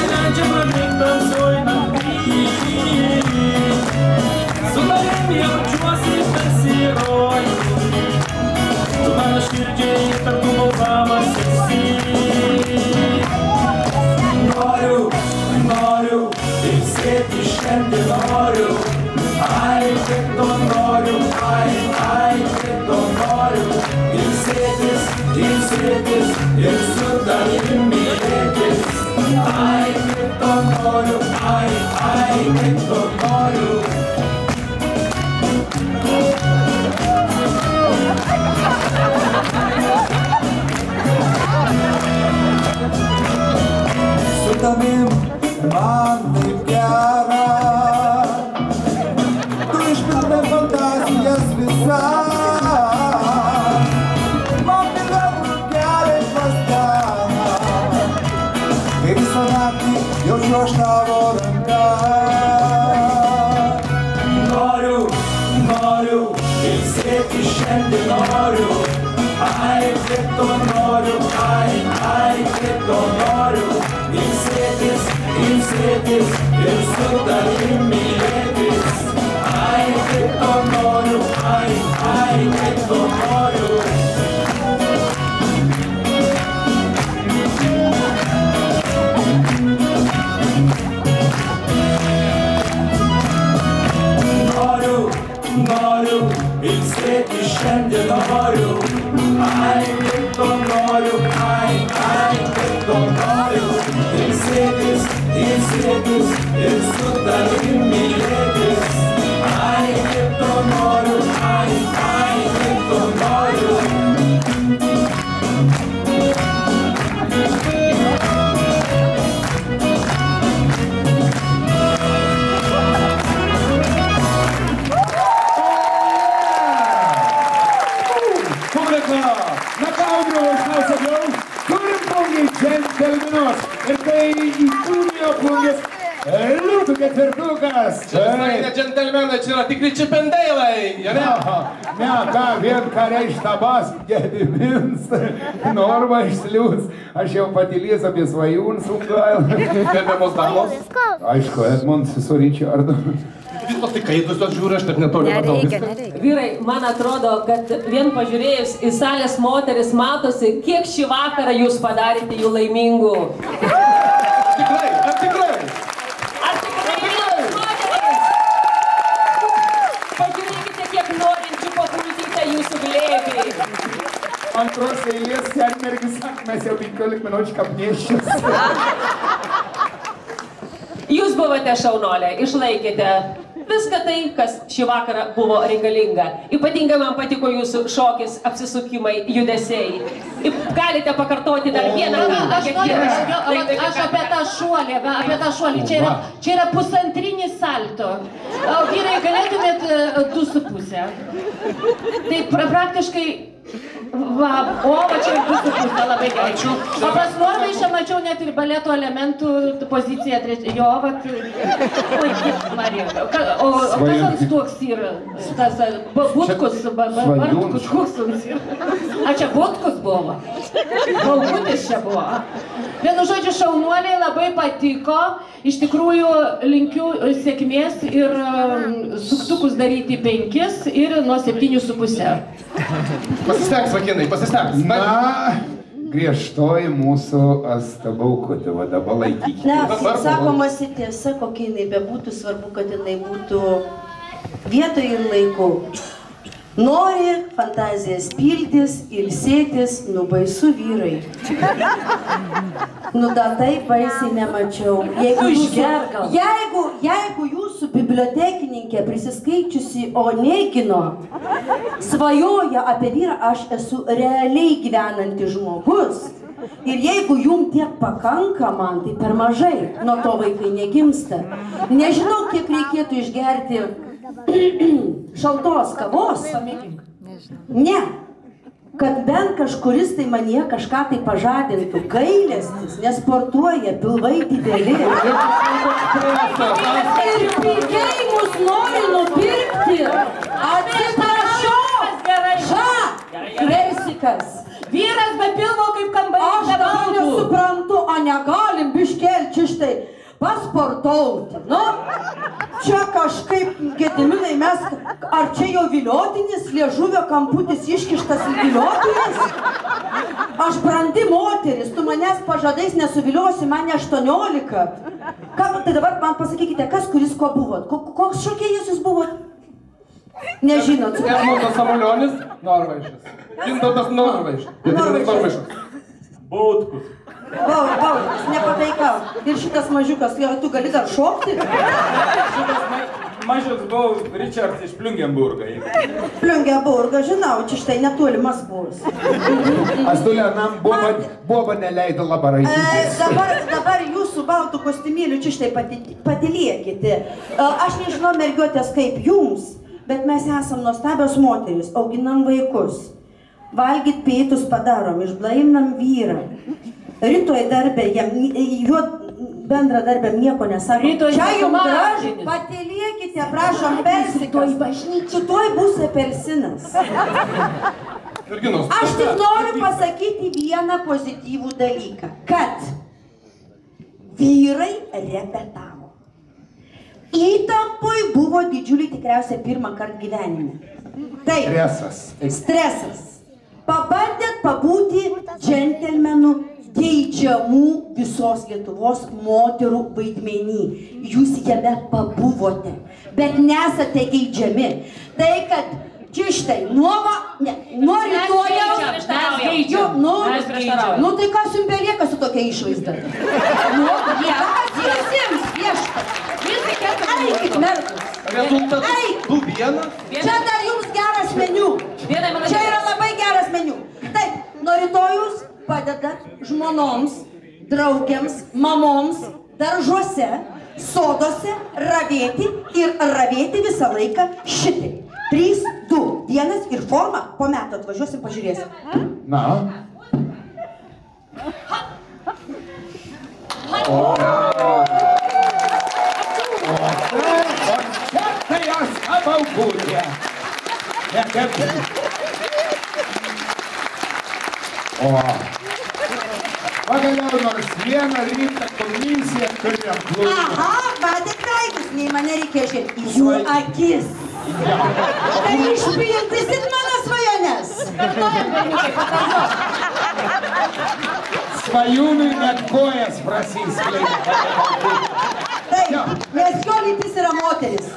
neleidžia prabėgt tamsoj naktį. Su tavim jaučiuosi tarsi rojus, tu mano širdžiai tartum Obamas esi. Noriu, ilsėti šiandien noriu, ai, kaip to noriu, ai, kaip to noriu, ilsėtis ir su tavim mylėtis, ai, kaip to noriu, ai, kaip to noriu. Su tavim man taip gera, tu išpildai fantazijas visas, man pilėtų keliai pas tave, kai visą naktį jaučiu aš tavo ranką. Noriu, ilsėti šiandien noriu, ai, kaip to noriu, ai, kaip to noriu, ilsėtis ir su tavim mylėtis, ai, kaip to noriu, ai, kaip to noriu. Noriu, ilsėti šiandien noriu, ai, kaip to noriu, ai, kaip to noriu, ilsėtis ir su tavim mylėtis, ai, kaip to noriu, ai, kaip to noriu. Džentelmenos ir tai įkūnijo plungės liūtų ketvirtukas. Čia ne džentelmenai, čia yra tikri čipendeilai, ne? Ne, ką vien ką reiš tabas, Gedimins, Norma išsliūs, aš jau patylės apie svajūn sungailą. Gerbiamos damos? Aišku, Edmunds su Richardu. Visos tik kaitusios žiūri, aš taip netoli matau viską. Vyrai, man atrodo, kad vien pažiūrėjus į salės moteris matosi, kiek šį vakarą jūs padarėte jų laimingų. Tikrai? Ar tikrai moteris? Pažiūrėkite, kiek norinčių papuldyte jūsų glėbį. Antros eilės senmergis sako, mes jau 15 minučių kapnėščius. Jūs buvote šaunolė, išlaikėte viską tai, kas šį vakarą buvo reikalinga. Ypatingai man patiko jūsų šokis, apsisukimai, judesiai. Galite pakartoti dar vieną kartą. Aš apie tą šuolį, čia yra pusantrinis salto. Vyrai, galėtumėt 2,5. Tai praktiškai... Va, čia 2,5, labai gerai. O pas Norvaišą mačiau net ir baleto elementų poziciją trečia. Jo, vat... Oi, Marija. O kas ant toks yra? Tas Butkus, Bartkus, koks ant yra? A, čia Butkus buvo? Baugutis čia buvo. Vienu žodžiu, šaunuoliai labai patiko. Iš tikrųjų, linkiu sėkmės ir suktukus daryti 5 ir nuo 7,5. Pasistengs, vakinai, pasistengs. Na, griežtoji mūsų astabaukutė, va dabar laikykite. Na, sakomasi tiesa, kokia jinai bebūtų, svarbu, kad jinai būtų vietoj ir laiku. Nori fantazijas piltis, ilsėtis, nu baisu vyrai. Nu, da taip baisiai nemačiau. Jeigu jūsų bibliotekininkė prisiskaičiusi Onegino svajoja apie vyrą, aš esu realiai gyvenantis žmogus. Ir jeigu jum tiek pakanka man, tai per mažai, nuo to vaikai negimsta. Nežinau, kiek reikėtų išgerti šaltos kavos. Ne. Kad bent kažkuris tai manyje kažką tai pažadintų. Gailestis, nesportuoja, pilvai dideli. Ir pigiai mus nori nupirkti. Atsiprašau. Versikas. Vyras be pilvo kaip kambarys. Aš dabar nesuprantu, o negalim biškelčių iš štai pasportauti. Nu, čia kažkaip, Gediminai, mes, ar čia jau viliotinis, liežuvio kamputis iškištas į viliotinis? Aš brandi moteris, tu manęs pažadais nesuviliosi, mane 18. Tai dabar man pasakykite, kas kuris ko buvot? Koks šokėjas jūs buvot? Nežinot. Edmundas Samulionis, Norvaišas. Gintautas Norvaišas. Bautkus. Bautkus, nepataikau. Ir šitas mažiukas, tu gali dar šokti? Šitas mažiukas buvo Richards iš Pliungenburgo. Pliungenburgo, žinau, čia štai netolimas buvus. Astulė, nam Boba neleido labaraitytis. Dabar jūsų baltų kostiumėlių čia štai patiliekite. Aš nežinau, mergiotės, kaip jums, bet mes esam nuostabios moteris, auginam vaikus. Valgyt pietus padarom, išblaimnam vyrą. Rytoj darbė, juo bendra darbėm nieko nesako. Čia jums gražu, patiliekite, prašom, persikas. Šitoj bus apelsinas. Aš tik noriu pasakyti vieną pozityvų dalyką, kad vyrai repetavo. Įtampoj buvo didžiuliai tikriausiai pirmą kartą gyvenime. Taip. Stresas. Pabandėt pabūti džentelmenų geidžiamų visos Lietuvos moterų vaidmenį. Jūs jame pabuvote, bet nesate geidžiami. Tai, kad čia štai, nuo rytojaus... Nu tai kas jums belieka su tokia išvaizda? Visiems viešpat. Eikit, mergus. Rezultatas. Čia dar jums geras meniu. Čia yra labai geras meniu. Taip, nuo rytojus padedat žmonoms, draugiams, mamoms, daržuose, sodose ravėti ir ravėti visą laiką šitai. 3, 2, 1 ir forma po metų atvažiuosim, pažiūrėsim. Na. Tai aš abaugūrė. Pagaliau nors vieną rytą komisiją turėjom klausimą. Aha, matėt veidus, nei mane reikėjo žiūrėti į jų akis. Tai išpildysit mano svajones. Svajūnui net kojas prasiskleidė. Taip, nes jo lytis yra moteris.